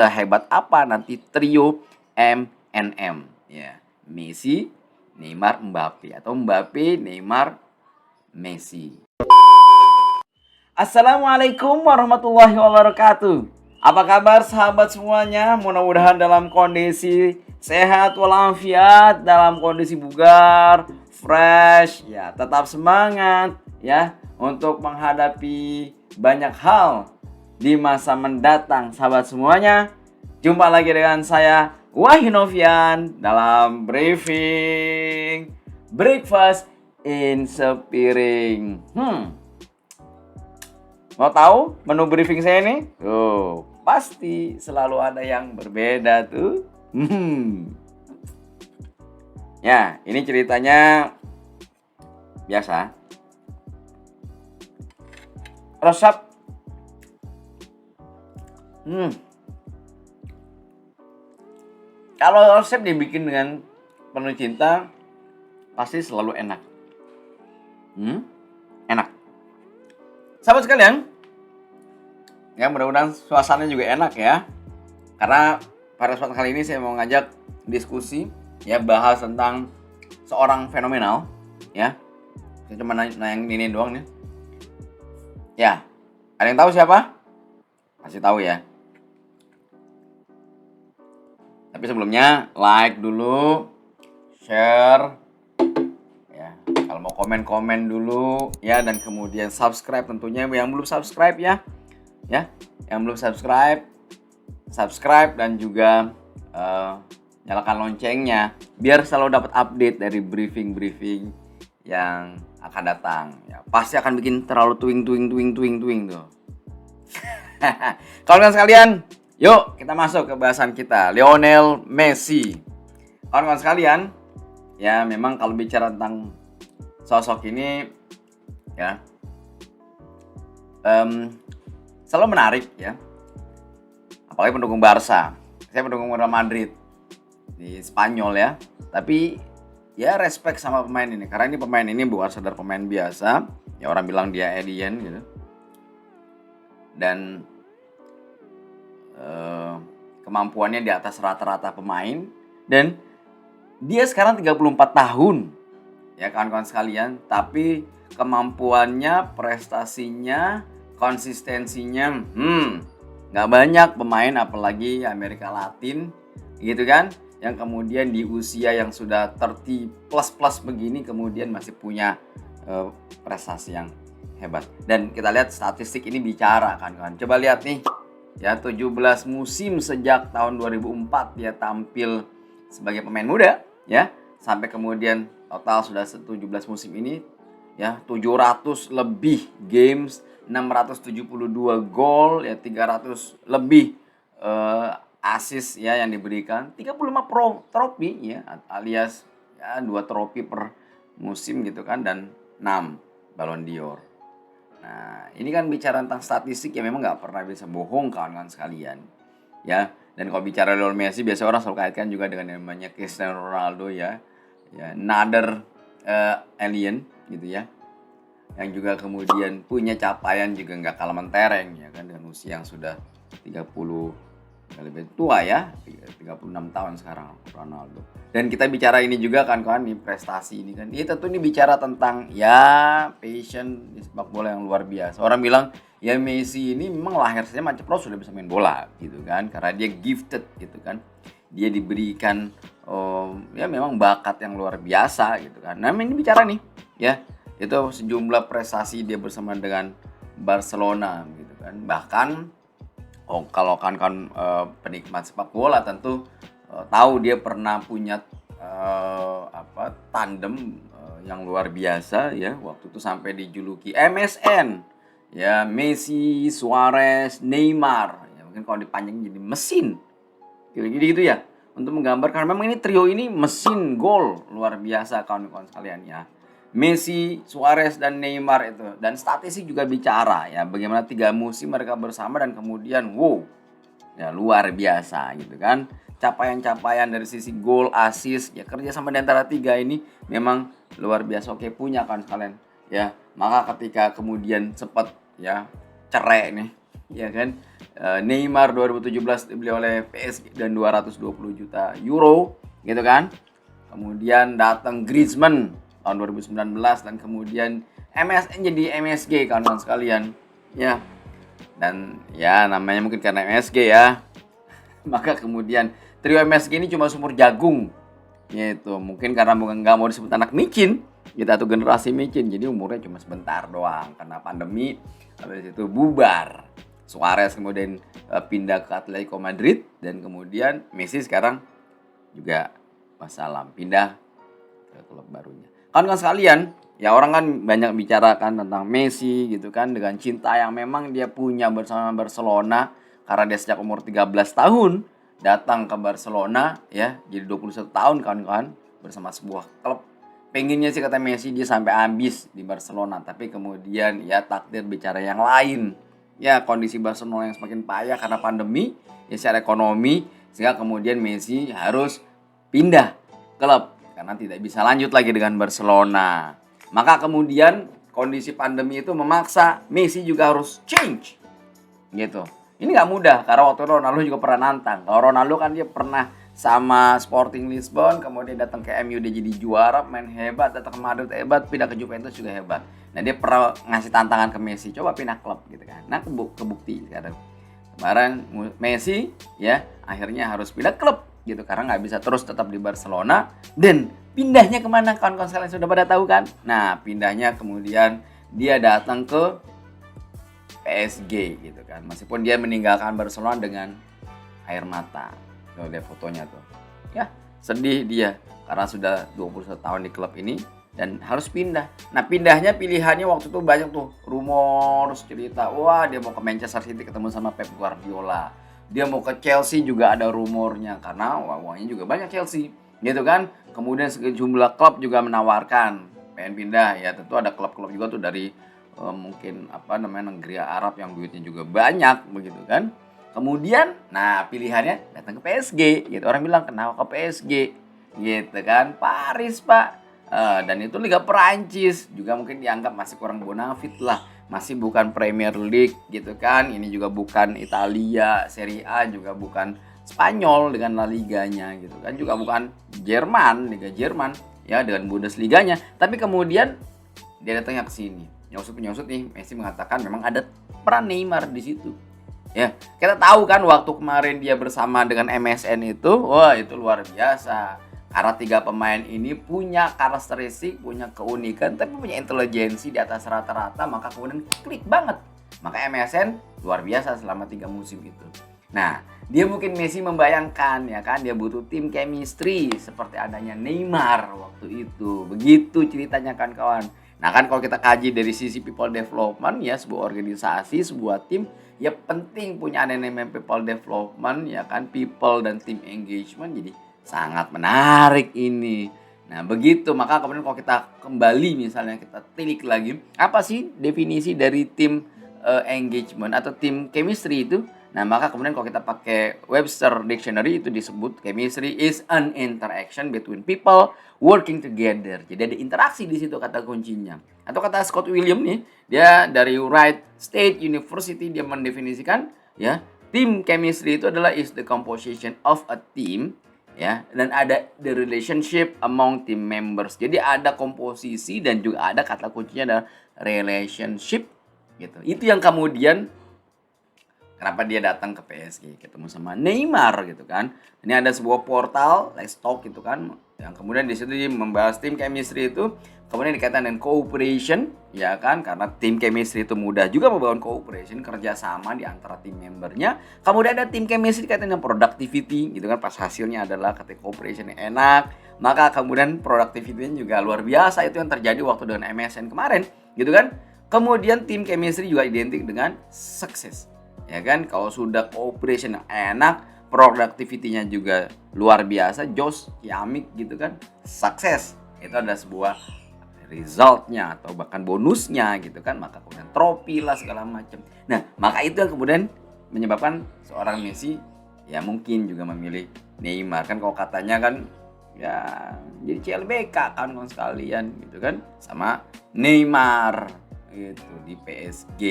Sehebat apa nanti trio MNM ya, Messi, Neymar, Mbappe, atau Mbappe, Neymar, Messi. Assalamualaikum warahmatullahi wabarakatuh. Apa kabar sahabat semuanya? Mudah-mudahan dalam kondisi sehat walafiat, dalam kondisi bugar, fresh, ya, tetap semangat ya untuk menghadapi banyak hal di masa mendatang. Sahabat semuanya, jumpa lagi dengan saya Wahyu Novian dalam briefing Breakfast in Sepiring. Mau tahu menu briefing saya ini? Pasti selalu ada yang berbeda tuh. Ya, ini ceritanya biasa. Resep. Kalau resep dibikin dengan penuh cinta, pasti selalu enak. Enak. Sahabat sekalian, ya mudah-mudahan suasananya juga enak ya. Karena pada kesempatan kali ini saya mau ngajak diskusi, ya, bahas tentang seorang fenomenal, ya. Saya cuma nanya ini doang nih. Ya, ada yang tahu siapa? Kasih tahu ya. Tapi sebelumnya like dulu, share, ya. Kalau mau komen dulu ya, dan kemudian subscribe tentunya. Yang belum subscribe ya, yang belum subscribe dan juga nyalakan loncengnya biar selalu dapat update dari briefing yang akan datang. Ya, pasti akan bikin terlalu tuing tuh. Kawan-kawan sekalian, yuk kita masuk ke bahasan kita, Lionel Messi. Kawan-kawan sekalian, ya memang kalau bicara tentang sosok ini, ya selalu menarik ya. Apalagi pendukung Barca. Saya pendukung Real Madrid di Spanyol ya. Tapi ya respect sama pemain ini, karena ini pemain ini bukan sekedar pemain biasa. Ya orang bilang dia alien gitu. Dan kemampuannya di atas rata-rata pemain. Dan dia sekarang 34 tahun. Ya kawan-kawan sekalian, tapi kemampuannya, prestasinya, konsistensinya, nggak banyak pemain apalagi Amerika Latin gitu kan, yang kemudian di usia yang sudah 30 plus begini kemudian masih punya prestasi yang hebat. Dan kita lihat statistik ini bicara kan. Coba lihat nih ya, 17 musim sejak tahun 2004 dia tampil sebagai pemain muda ya, sampai kemudian total sudah 17 musim ini ya, 700 lebih games, 672 gol ya, 300 lebih assist ya yang diberikan, 35 trofi ya, alias ya 2 trofi per musim gitu kan, dan 6 Ballon d'Or. Nah, ini kan bicara tentang statistik ya, memang nggak pernah bisa bohong kawan-kawan sekalian ya. Dan kalau bicara Lionel Messi, biasa orang selalu kaitkan juga dengan yang namanya Cristiano Ronaldo ya, another alien gitu ya, yang juga kemudian punya capaian juga nggak kalah mentereng ya kan, dengan usia yang sudah 30 lebih tua ya, 36 tahun sekarang Ronaldo. Dan kita bicara ini juga kan nih, prestasi ini kan, ini tentu ini bicara tentang ya passion di sepak bola yang luar biasa. Orang bilang ya Messi ini memang lahir saja maceplos sudah bisa main bola gitu kan, karena dia gifted gitu kan, dia diberikan ya memang bakat yang luar biasa gitu kan. Nah ini bicara nih ya, itu sejumlah prestasi dia bersama dengan Barcelona gitu kan. Bahkan kalau kan penikmat sepak bola tentu tahu dia pernah punya tandem yang luar biasa ya, waktu itu sampai dijuluki MSN ya, Messi, Suarez, Neymar ya, mungkin kalau dipanjang jadi mesin gitu ya, untuk menggambarkan memang ini trio ini mesin gol luar biasa kawan-kawan sekalian ya. Messi, Suarez, dan Neymar itu. Dan statistik juga bicara ya, bagaimana 3 musim mereka bersama dan kemudian wow, ya luar biasa gitu kan. Capaian-capaian dari sisi gol, assist, ya kerja sama di antara 3 ini memang luar biasa. Oke, punya kan kalian ya. Maka ketika kemudian sempat ya cerai nih ya kan, Neymar 2017 dibeli oleh PSG dan 220 juta euro gitu kan. Kemudian datang Griezmann tahun 2019 dan kemudian MSN jadi MSG kawan-kawan sekalian. Ya. Dan ya namanya mungkin karena MSG ya. Maka kemudian trio MSG ini cuma sumur jagung. Gitu. Mungkin karena nggak mau disebut anak micin, kita tuh generasi micin, jadi umurnya cuma sebentar doang karena pandemi. Habis itu bubar. Suarez kemudian pindah ke Atletico Madrid dan kemudian Messi sekarang juga wassalam pindah ke klub barunya. Kan sekalian, ya orang kan banyak bicarakan tentang Messi gitu kan dengan cinta yang memang dia punya bersama Barcelona karena dia sejak umur 13 tahun datang ke Barcelona ya, jadi 21 tahun kawan-kawan bersama sebuah klub. Pengennya sih kata Messi dia sampai habis di Barcelona, tapi kemudian ya takdir bicara yang lain. Ya kondisi Barcelona yang semakin payah karena pandemi ya secara ekonomi, sehingga kemudian Messi harus pindah klub karena tidak bisa lanjut lagi dengan Barcelona. Maka kemudian kondisi pandemi itu memaksa Messi juga harus change gitu. Ini nggak mudah karena waktu Ronaldo juga pernah nantang. Kalau Ronaldo kan dia pernah sama Sporting Lisbon, kemudian datang ke MU dia jadi juara, main hebat, datang ke Madrid hebat, pindah ke Juventus juga hebat. Nah dia pernah ngasih tantangan ke Messi, coba pindah klub gitu kan. Nah kebukti sekarang. Kemarin Messi ya akhirnya harus pindah klub gitu karena nggak bisa terus tetap di Barcelona. Dan pindahnya kemana kawan-kawan sekalian sudah pada tahu kan? Nah pindahnya kemudian dia datang ke PSG gitu kan. Meskipun dia meninggalkan Barcelona dengan air mata. Tuh lihat fotonya tuh. Ya, sedih dia karena sudah 21 tahun di klub ini dan harus pindah. Nah, pindahnya pilihannya waktu itu banyak tuh rumor cerita. Wah, dia mau ke Manchester City ketemu sama Pep Guardiola. Dia mau ke Chelsea juga ada rumornya karena uangnya juga banyak Chelsea. Gitu kan? Kemudian sejumlah klub juga menawarkan pengen pindah ya. Tentu ada klub-klub juga tuh dari mungkin negeri Arab yang duitnya juga banyak begitu kan. Kemudian nah pilihannya datang ke PSG gitu. Orang bilang kenapa ke PSG gitu kan. Paris Pak. Dan itu Liga Perancis juga mungkin dianggap masih kurang bonafit lah. Masih bukan Premier League gitu kan. Ini juga bukan Italia, Serie A juga bukan Spanyol dengan La Liganya gitu kan. Juga bukan Jerman, Liga Jerman ya dengan Bundesliganya. Tapi kemudian dia datangnya ke sini. Nyosut nih, Messi mengatakan memang ada peran Neymar di situ. Ya, kita tahu kan waktu kemarin dia bersama dengan MSN itu, wah itu luar biasa. Karena 3 pemain ini punya karakteristik, punya keunikan, tapi punya intelijensi di atas rata-rata, maka kemudian klik banget. Maka MSN luar biasa selama 3 musim itu. Nah, dia mungkin Messi membayangkan ya kan, dia butuh tim chemistry seperti adanya Neymar waktu itu. Begitu ceritanya kan kawan. Nah kan kalau kita kaji dari sisi people development ya sebuah organisasi, sebuah tim ya penting punya ada namanya people development ya kan, people dan team engagement jadi sangat menarik ini. Nah begitu maka kemudian kalau kita kembali misalnya kita tilik lagi apa sih definisi dari tim engagement atau tim chemistry itu. Nah maka kemudian kalau kita pakai Webster Dictionary itu disebut chemistry is an interaction between people working together. Jadi ada interaksi di situ kata kuncinya. Atau kata Scott William nih, dia dari Wright State University dia mendefinisikan ya, team chemistry itu adalah is the composition of a team ya, dan ada the relationship among team members. Jadi ada komposisi dan juga ada kata kuncinya adalah relationship gitu. Itu yang kemudian kenapa dia datang ke PSG ketemu sama Neymar gitu kan. Ini ada sebuah portal Let's Talk gitu kan yang kemudian di situ membahas tim chemistry itu kemudian dikaitkan dengan cooperation ya kan, karena tim chemistry itu mudah juga membangun cooperation kerjasama di antara tim membernya. Kemudian ada tim chemistry dikaitkan dengan productivity gitu kan, pas hasilnya adalah ketika cooperation yang enak maka kemudian productivity-nya juga luar biasa. Itu yang terjadi waktu dengan MSN kemarin gitu kan. Kemudian tim chemistry juga identik dengan sukses ya kan. Kalau sudah cooperation yang enak, productivity-nya juga luar biasa, jos, ciamik gitu kan, sukses. Itu ada sebuah result-nya atau bahkan bonusnya gitu kan, maka kemudian trofi lah segala macam. Nah, maka itu yang kemudian menyebabkan seorang Messi ya mungkin juga memilih Neymar kan. Kalau katanya kan ya jadi CLBK kan sekalian gitu kan sama Neymar gitu di PSG.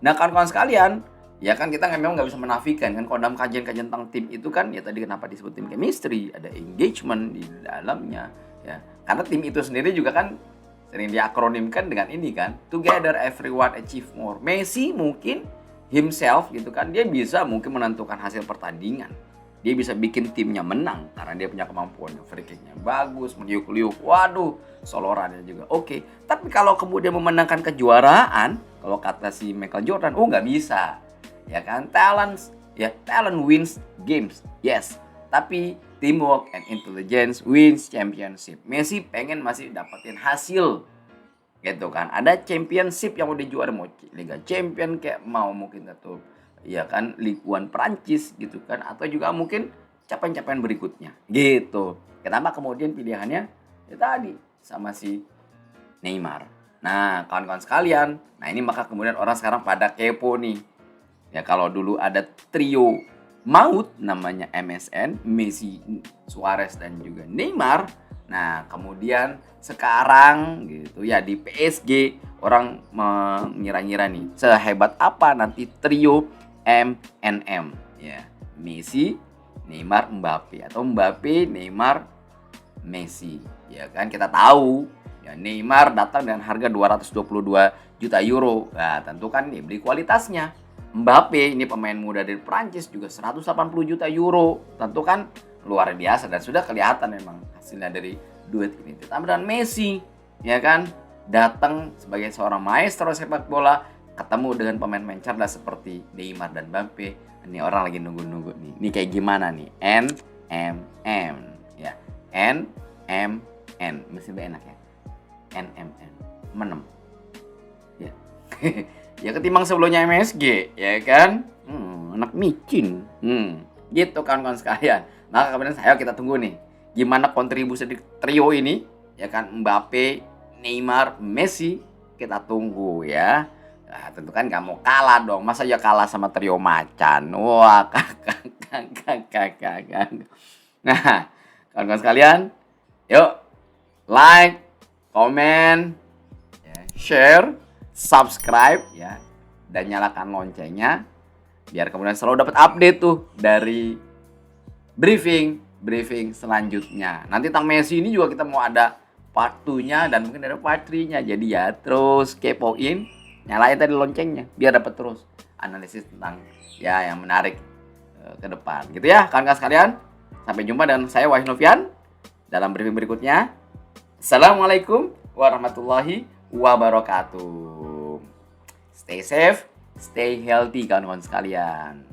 Nah kawan-kawan sekalian, Ya kan kita memang nggak bisa menafikan kan kalau dalam kajian-kajian tentang tim itu kan ya tadi kenapa disebut tim chemistry, ada engagement di dalamnya ya. Karena tim itu sendiri juga kan sering diakronimkan dengan ini kan, together everyone achieve more. Messi mungkin himself gitu kan, dia bisa mungkin menentukan hasil pertandingan. Dia bisa bikin timnya menang karena dia punya kemampuan free kick-nya bagus, meliuk-liuk. Waduh, solorannya juga oke. Tapi kalau kemudian memenangkan kejuaraan, kalau kata si Michael Jordan, oh nggak bisa. Ya kan, talent wins games, yes. Tapi teamwork and intelligence wins championship. Messi pengen masih dapetin hasil, gitu kan. Ada championship yang udah juara, mau Liga Champion kayak mau mungkin atau ya kan Ligue 1 Prancis gitu kan, atau juga mungkin capaian-capaian berikutnya, gitu. Kenapa kemudian pilihannya ya tadi sama si Neymar. Nah, kawan-kawan sekalian, nah ini maka kemudian orang sekarang pada kepo nih. Ya kalau dulu ada trio maut namanya MSN, Messi, Suarez dan juga Neymar. Nah, kemudian sekarang gitu ya di PSG orang mengira-ngira nih sehebat apa nanti trio MNM ya. Messi, Neymar, Mbappe atau Mbappe, Neymar, Messi. Ya kan kita tahu ya Neymar datang dengan harga 222 juta euro. Nah, tentu kan dia beli kualitasnya. Mbappe ini pemain muda dari Prancis juga 180 juta euro. Tentu kan luar biasa dan sudah kelihatan memang hasilnya dari duet ini. Ditambah dengan Messi, ya kan, datang sebagai seorang maestro sepak bola, ketemu dengan pemain-pemain cerdas seperti Neymar dan Mbappe. Ini orang lagi nunggu-nunggu nih. Ini kayak gimana nih? NMM ya. NMN mesti lebih enak ya. NMN. Menem. Ya. Ya ketimbang sebelumnya MSG, ya kan? Anak micin. Gitu kawan-kawan sekalian. Maka kemudian kita tunggu nih. Gimana kontribusi di trio ini, ya kan? Mbappe, Neymar, Messi. Kita tunggu ya. Nah, tentu kan gak mau kalah dong. Masa ya kalah sama trio macan? Wah, kakak. Nah, kawan-kawan sekalian, yuk like, komen, share, subscribe ya, dan nyalakan loncengnya biar kemudian selalu dapat update tuh dari briefing selanjutnya. Nanti tentang Messi ini juga kita mau ada part 2-nya dan mungkin ada part 3-nya. Jadi ya terus kepoin, nyalain tadi loncengnya biar dapat terus analisis tentang ya yang menarik ke depan. Gitu ya kawan-kawan sekalian. Sampai jumpa dengan saya Wahyu Novian dalam briefing berikutnya. Assalamualaikum warahmatullahi wabarakatuh. Stay safe, stay healthy kawan-kawan sekalian.